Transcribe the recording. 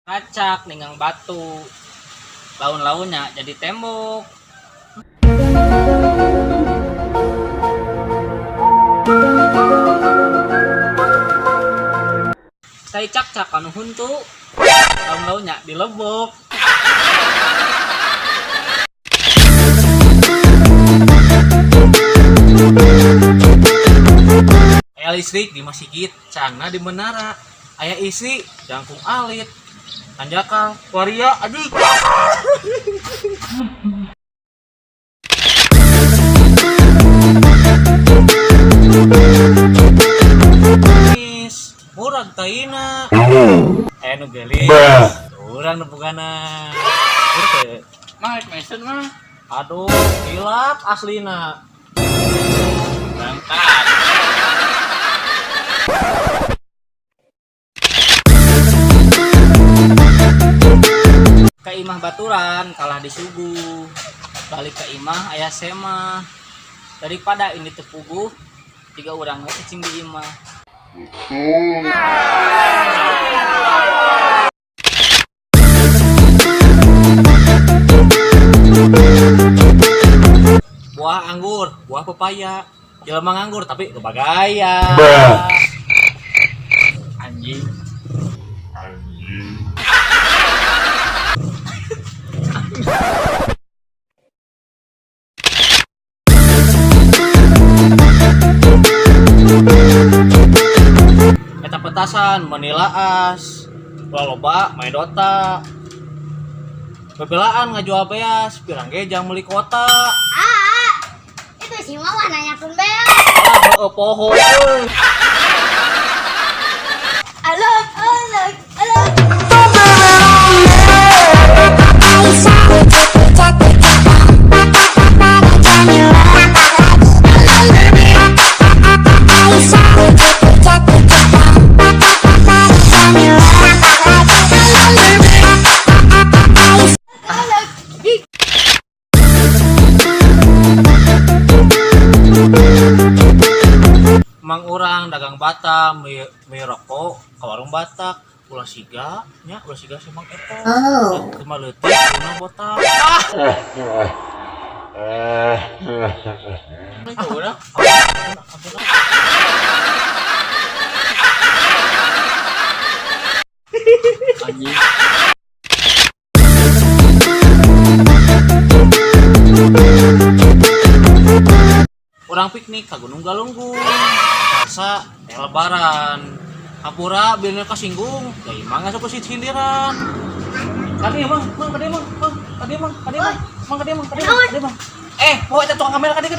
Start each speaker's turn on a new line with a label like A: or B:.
A: Kacak ninggang batu laun-launnya jadi tembok. Saya cak-cak anu huntu laun-launnya dilebok. Aya listrik di masjid cangna di menara. Aya istri jangkung alit tanjakal waria adik. Murag taina nu gelis urang nu bugana urang mah mesin mah aduh hilap aslina mantap. Ka imah baturan kalah disuguh balik ke imah aya semah daripada ini tepuguh tiga urang cicing di imah. Buah anggur, buah pepaya, jelema nganggur tapi loba gaya. Anjing. Eta petasan menilaas, loba main Dota. Bebelaan ngajual beas, pirang ge jang meuli kota.
B: Itu si Mama nanyakeun beas.
A: Poho.
B: Alok.
A: Mang urang dagang bata mie rokok ka warung Batak ulah siga nya ulah siga si Mang Eto cuma leutikuna botak udah anjing. Orang piknik ke Gunung Galunggung rasa lebaran apura biar kasinggung dari mangga sok sindiran kadi emang mau tukang kamera kadi